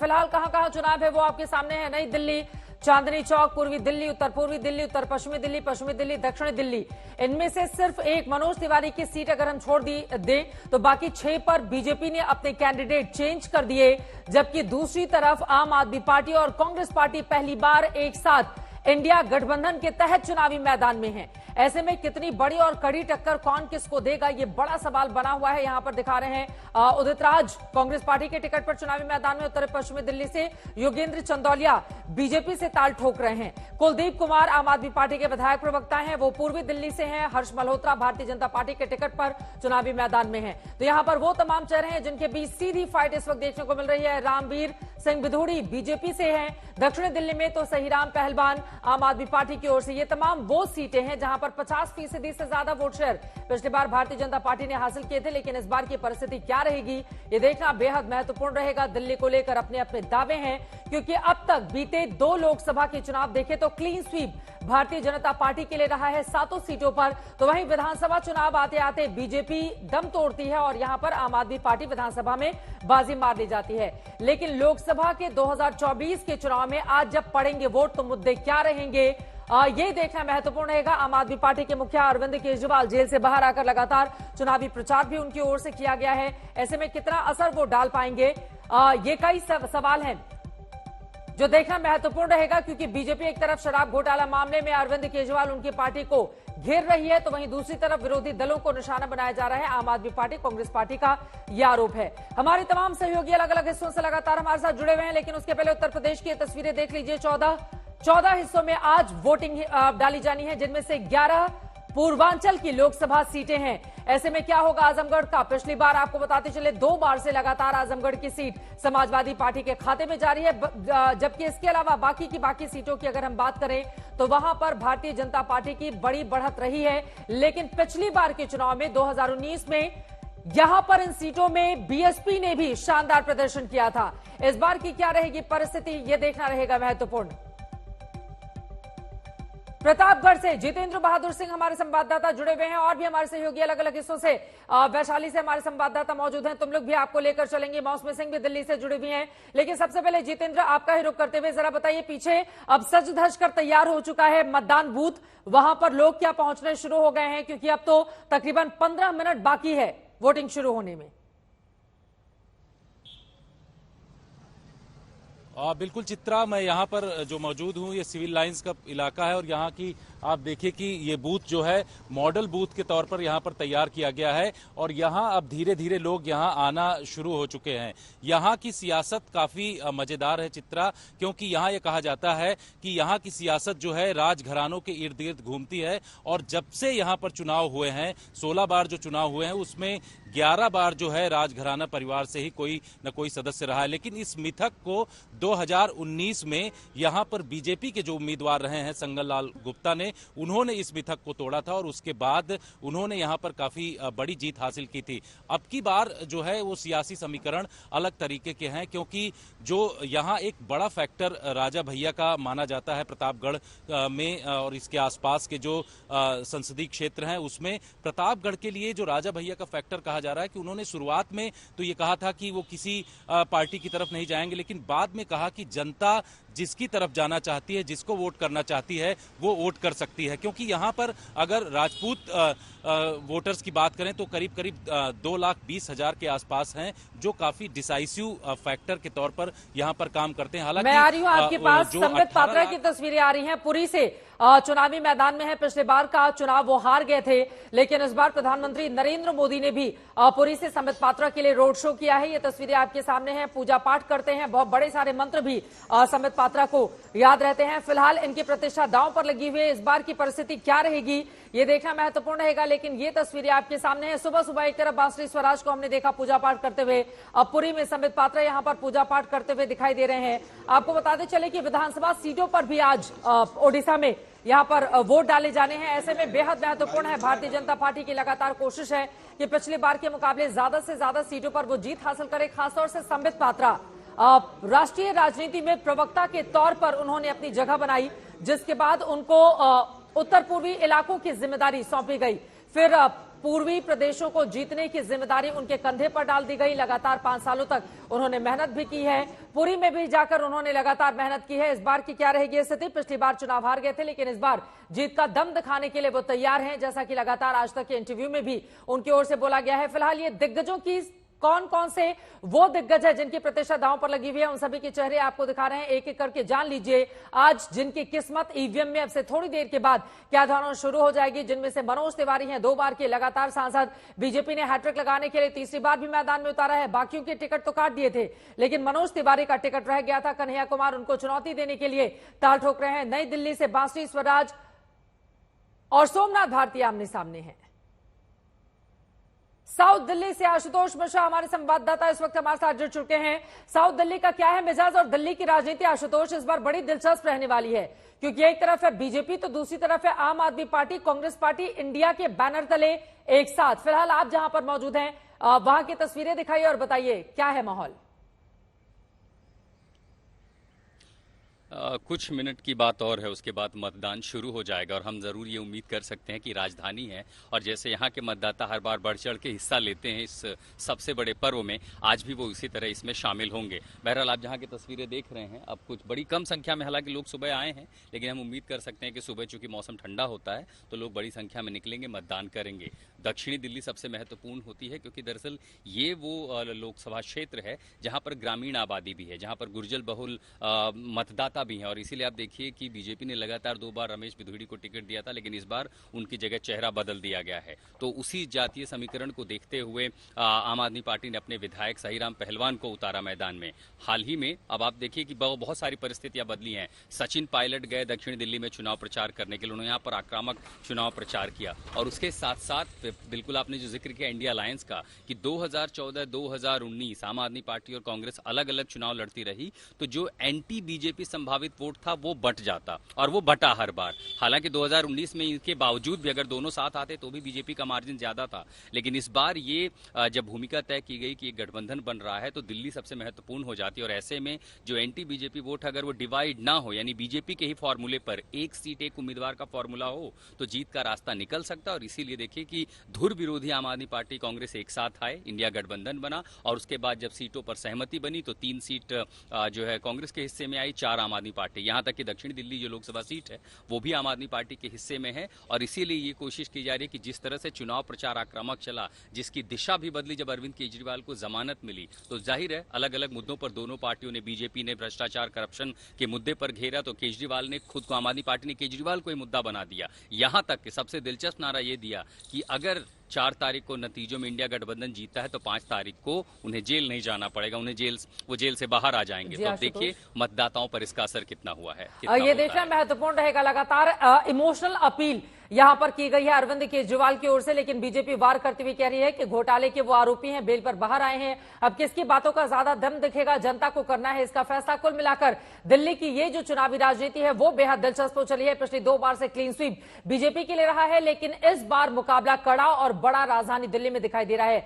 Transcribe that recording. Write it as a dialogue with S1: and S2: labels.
S1: फिलहाल कहां कहां चुनाव है वो आपके सामने है। नई दिल्ली, चांदनी चौक, पूर्वी दिल्ली, उत्तर पूर्वी दिल्ली, उत्तर पश्चिमी दिल्ली, दक्षिणी दिल्ली। इनमें से सिर्फ एक मनोज तिवारी की सीट अगर हम छोड़ दें तो बाकी 6 पर बीजेपी ने अपने कैंडिडेट चेंज कर दिए, जबकि दूसरी तरफ आम आदमी पार्टी और कांग्रेस पार्टी पहली बार एक साथ इंडिया गठबंधन के तहत चुनावी मैदान में है। ऐसे में कितनी बड़ी और कड़ी टक्कर कौन किसको देगा, ये बड़ा सवाल बना हुआ है। यहां पर दिखा रहे हैं उदित राज कांग्रेस पार्टी के टिकट पर चुनावी मैदान में, उत्तर पश्चिमी दिल्ली से योगेंद्र चंदौलिया बीजेपी से ताल ठोक रहे हैं, कुलदीप कुमार आम आदमी पार्टी के विधायक प्रवक्ता हैं, वो पूर्वी दिल्ली से हैं, हर्ष मल्होत्रा भारतीय जनता पार्टी के टिकट पर चुनावी मैदान में है। तो यहां पर वो तमाम चेहरे हैं जिनके बीच सीधी फाइट इस वक्त देखने को मिल रही है। रामवीर सिंह बिधूड़ी बीजेपी से हैं, दक्षिणी दिल्ली में तो सहीराम पहलवान आम आदमी पार्टी की ओर से। ये तमाम वो सीटें हैं जहां पर 50% से ज्यादा वोट शेयर पिछली बार भारतीय जनता पार्टी ने हासिल किए थे, लेकिन इस बार की परिस्थिति क्या रहेगी ये देखना बेहद महत्वपूर्ण रहेगा। दिल्ली को लेकर अपने अपने दावे हैं, क्योंकि अब तक बीते 2 लोकसभा के चुनाव देखे तो clean sweep Bharatiya Janata party के लिए रहा है 7 सीटों पर। तो वहीं विधानसभा चुनाव आते आते बीजेपी दम तोड़ती है और यहां पर आम आदमी पार्टी विधानसभा में बाजी मार ली जाती है। लेकिन लोकसभा के 2024 के चुनाव में आज जब पड़ेंगे वोट तो मुद्दे क्या रहेंगे ये देखना महत्वपूर्ण रहेगा। आम आदमी पार्टी के मुखिया अरविंद केजरीवाल जेल से बाहर आकर लगातार चुनावी प्रचार भी उनकी ओर से किया गया है। ऐसे में कितना असर वो डाल पाएंगे, ये कई सवाल हैं जो देखना महत्वपूर्ण रहेगा, क्योंकि बीजेपी एक तरफ शराब घोटाला मामले में अरविंद केजरीवाल उनकी पार्टी को घेर रही है, तो वहीं दूसरी तरफ विरोधी दलों को निशाना बनाया जा रहा है। आम आदमी पार्टी कांग्रेस पार्टी का यह आरोप है। हमारे तमाम सहयोगी अलग अलग हिस्सों से लगातार हमारे साथ जुड़े हुए हैं, लेकिन उसके पहले उत्तर प्रदेश की तस्वीरें देख लीजिए। 14 हिस्सों में आज वोटिंग डाली जानी है, जिनमें से 11 पूर्वांचल की लोकसभा सीटें हैं। ऐसे में क्या होगा आजमगढ़ का? पिछली बार आपको बताते चले 2 बार से लगातार आजमगढ़ की सीट समाजवादी पार्टी के खाते में जा रही है, जबकि इसके अलावा बाकी सीटों की अगर हम बात करें तो वहां पर भारतीय जनता पार्टी की बड़ी बढ़त रही है। लेकिन पिछली बार के चुनाव में 2019 में यहां पर इन सीटों में बीएसपी ने भी शानदार प्रदर्शन किया था। इस बार की क्या रहेगी परिस्थिति, यह देखना रहेगा महत्वपूर्ण। प्रतापगढ़ से जितेंद्र बहादुर सिंह हमारे संवाददाता जुड़े हुए हैं और भी हमारे सहयोगी अलग अलग हिस्सों से, वैशाली से हमारे संवाददाता मौजूद हैं, तुम लोग भी आपको लेकर चलेंगे। मौसमी सिंह भी दिल्ली से जुड़े हुए हैं। लेकिन सबसे पहले जितेंद्र, आपका ही रुख करते हुए जरा बताइए, पीछे अब सज धज कर तैयार हो चुका है मतदान बूथ, वहां पर लोग क्या पहुंचने शुरू हो गए हैं, क्योंकि अब तो तकरीबन 15 मिनट बाकी है वोटिंग शुरू होने में।
S2: बिल्कुल चित्रा, मैं यहाँ पर जो मौजूद हूँ ये सिविल लाइंस का इलाका है और यहाँ की आप देखिए कि ये बूथ जो है मॉडल बूथ के तौर पर यहाँ पर तैयार किया गया है और यहाँ अब धीरे धीरे लोग यहाँ आना शुरू हो चुके हैं। यहाँ की सियासत काफी मजेदार है चित्रा, क्योंकि यहाँ ये कहा जाता है कि यहाँ की सियासत जो है राजघरानों के इर्द गिर्द घूमती है और जब से यहाँ पर चुनाव हुए हैं, 16 बार जो चुनाव हुए हैं उसमें 11 बार जो है राजघराना परिवार से ही कोई न कोई सदस्य रहा है। लेकिन इस मिथक को 2019 में यहाँ पर बीजेपी के जो उम्मीदवार रहे हैं संगल लाल गुप्ता ने, उन्होंने इस मिथक को तोड़ा था और उसके बाद उन्होंने यहाँ पर काफी बड़ी जीत हासिल की थी। अब की बार जो है वो सियासी समीकरण अलग तरीके के हैं, क्योंकि जो यहाँ एक बड़ा फैक्टर राजा भैया का माना जाता है प्रतापगढ़ में और इसके आसपास के जो संसदीय क्षेत्र हैं उसमें प्रतापगढ़ के लिए जो राजा भैया का फैक्टर कहा जा रहा है कि उन्होंने शुरुआत में तो ये कहा था कि वो किसी पार्टी की तरफ नहीं जाएंगे, लेकिन बाद में कहा कि जनता जिसकी तरफ जाना चाहती है, जिसको वोट करना चाहती है वो वोट कर सकती है। क्योंकि यहाँ पर अगर राजपूत वोटर्स की बात करें तो करीब करीब 2,20,000 के आसपास हैं, जो काफी डिसाइसिव फैक्टर के तौर पर यहाँ पर काम करते हैं। हालांकि
S1: मैं आ रही हूँ आपके पास, संबित पात्रा की तस्वीरें आ रही हैं पुरी से, चुनावी मैदान में है। पिछले बार का चुनाव वो हार गए थे, लेकिन इस बार प्रधानमंत्री नरेंद्र मोदी ने भी पुरी से संबित पात्रा के लिए रोड शो किया है। ये तस्वीरें आपके सामने हैं, पूजा पाठ करते हैं, बहुत बड़े सारे मंत्र भी संबित पात्रा को याद रहते हैं। फिलहाल इनकी प्रतिष्ठा दांव पर लगी हुई है। इस बार की परिस्थिति क्या रहेगी ये देखना महत्वपूर्ण रहेगा। लेकिन ये तस्वीरें आपके सामने हैं। सुबह सुबह एक तरफ बांसुरी स्वराज को हमने देखा पूजा पाठ करते हुए, अब पुरी में संबित पात्रा यहाँ पर पूजा पाठ करते हुए दिखाई दे रहे हैं। आपको बताते चले कि विधानसभा सीटों पर भी आज ओडिशा में यहाँ पर वोट डाले जाने हैं। ऐसे में बेहद महत्वपूर्ण है, भारतीय जनता पार्टी की लगातार कोशिश है कि पिछली बार के मुकाबले ज्यादा से ज्यादा सीटों पर वो जीत हासिल करे। खासतौर से संबित पात्रा राष्ट्रीय राजनीति में प्रवक्ता के तौर पर उन्होंने अपनी जगह बनाई, जिसके बाद उनको उत्तर पूर्वी इलाकों की जिम्मेदारी सौंपी गई। फिर पूर्वी प्रदेशों को जीतने की जिम्मेदारी उनके कंधे पर डाल दी गई। लगातार 5 सालों तक उन्होंने मेहनत भी की है, पुरी में भी जाकर उन्होंने लगातार मेहनत की है। इस बार की क्या रहेगी स्थिति? पिछली बार चुनाव हार गए थे, लेकिन इस बार जीत का दम दिखाने के लिए वो तैयार हैं, जैसा कि लगातार आज तक के इंटरव्यू में भी उनकी ओर से बोला गया है। फिलहाल ये दिग्गजों की कौन कौन से वो दिग्गज है जिनकी प्रतिष्ठा दांव पर लगी हुई है, उन सभी के चेहरे आपको दिखा रहे हैं। एक एक करके जान लीजिए आज जिनकी किस्मत ईवीएम में अब से थोड़ी देर के बाद क्या धारणा शुरू हो जाएगी। जिनमें से मनोज तिवारी हैं, 2 बार के लगातार सांसद, बीजेपी ने हैट्रिक लगाने के लिए तीसरी बार भी मैदान में उतारा है। बाकियों के टिकट तो काट दिए थे, लेकिन मनोज तिवारी का टिकट रह गया था। कन्हैया कुमार उनको चुनौती देने के लिए ताल ठोक रहे हैं। नई दिल्ली से बांसुरी स्वराज और सोमनाथ भारती आमने सामने हैं। साउथ दिल्ली से आशुतोष मिश्रा हमारे संवाददाता इस वक्त हमारे साथ जुड़ चुके हैं। साउथ दिल्ली का क्या है मिजाज और दिल्ली की राजनीति आशुतोष इस बार बड़ी दिलचस्प रहने वाली है, क्योंकि एक तरफ है बीजेपी तो दूसरी तरफ है आम आदमी पार्टी, कांग्रेस पार्टी इंडिया के बैनर तले एक साथ। फिलहाल आप जहां पर मौजूद हैं वहां की तस्वीरें दिखाइए और बताइए क्या है माहौल।
S3: कुछ मिनट की बात और है, उसके बाद मतदान शुरू हो जाएगा और हम जरूर ये उम्मीद कर सकते हैं कि राजधानी है और जैसे यहाँ के मतदाता हर बार बढ़ चढ़ के हिस्सा लेते हैं इस सबसे बड़े पर्व में, आज भी वो उसी तरह इसमें शामिल होंगे। बहरहाल आप जहाँ की तस्वीरें देख रहे हैं, अब कुछ बड़ी कम संख्या में हालांकि लोग सुबह आए हैं, लेकिन हम उम्मीद कर सकते हैं कि सुबह चूंकि मौसम ठंडा होता है तो लोग बड़ी संख्या में निकलेंगे, मतदान करेंगे। दक्षिणी दिल्ली सबसे महत्वपूर्ण होती है क्योंकि दरअसल ये वो लोकसभा क्षेत्र है जहाँ पर ग्रामीण आबादी भी है, जहाँ पर गुर्जर बहुल मतदाता भी है और इसीलिए आप देखिए कि बीजेपी ने लगातार 2 बार रमेश बिधूड़ी को टिकट दिया था, लेकिन इस बार उनकी जगह चेहरा बदल दिया गया है। तो उसी जातीय समीकरण को देखते हुए आम आदमी पार्टी ने अपने विधायक सहीराम पहलवान को उतारा मैदान में। हाल ही में अब आप देखिए कि बहुत सारी परिस्थितियां बदली हैं। सचिन पायलट गए दक्षिण दिल्ली में चुनाव प्रचार करने के लिए, उन्होंने यहाँ पर आक्रामक चुनाव प्रचार किया और उसके साथ साथ बिल्कुल आपने जो जिक्र किया इंडिया अलायंस का कि 2014-2019 आम आदमी पार्टी और कांग्रेस अलग अलग चुनाव लड़ती रही, तो जो एंटी बीजेपी संभावित वोट था वो बट जाता और वो बटा हर बार। हालांकि 2019 में इसके बावजूद भी अगर दोनों साथ आते तो भी बीजेपी का मार्जिन ज्यादा था, लेकिन इस बार ये जब भूमिका तय की गई कि एक गठबंधन बन रहा है तो दिल्ली सबसे महत्वपूर्ण हो जाती है और ऐसे में जो एंटी बीजेपी वोट अगर वो डिवाइड ना हो, यानी बीजेपी के ही फॉर्मूले पर एक सीट एक उम्मीदवार का फॉर्मूला हो, तो जीत का रास्ता निकल सकता है। और इसीलिए देखिए कि धुर विरोधी आम आदमी पार्टी कांग्रेस एक साथ आए, इंडिया गठबंधन बना और उसके बाद जब सीटों पर सहमति बनी तो 3 सीट जो है कांग्रेस के हिस्से में आई, 4 आम आदमी पार्टी। यहां तक कि दक्षिण दिल्ली जो लोकसभा सीट है वो भी आम आदमी पार्टी के हिस्से में है और इसीलिए ये कोशिश की जा रही है कि जिस तरह से चुनाव प्रचार आक्रामक चला, जिसकी दिशा भी बदली जब अरविंद केजरीवाल को जमानत मिली, तो जाहिर है अलग अलग मुद्दों पर दोनों पार्टियों ने, बीजेपी ने भ्रष्टाचार करप्शन के मुद्दे पर घेरा तो केजरीवाल ने खुद को, आम आदमी पार्टी ने केजरीवाल को ही मुद्दा बना दिया। यहां तक कि सबसे दिलचस्प नारा यह दिया कि अगर 4 तारीख को नतीजों में इंडिया गठबंधन जीतता है तो 5 तारीख को उन्हें जेल नहीं जाना पड़ेगा, उन्हें वो जेल से बाहर आ जाएंगे। तो देखिए मतदाताओं पर इसका असर कितना हुआ है,
S1: ये देखना महत्वपूर्ण रहेगा। लगातार इमोशनल अपील यहां पर की गई है अरविंद केजरीवाल की ओर से, लेकिन बीजेपी वार करती हुई कह रही है कि घोटाले के वो आरोपी हैं, बेल पर बाहर आए हैं। अब किसकी बातों का ज्यादा दम दिखेगा, जनता को करना है इसका फैसला। कुल मिलाकर दिल्ली की ये जो चुनावी राजनीति है वो बेहद दिलचस्प हो चली है। पिछली 2 बार से क्लीन स्वीप बीजेपी के लिए रहा है, लेकिन इस बार मुकाबला कड़ा और बड़ा राजधानी दिल्ली में दिखाई दे रहा है।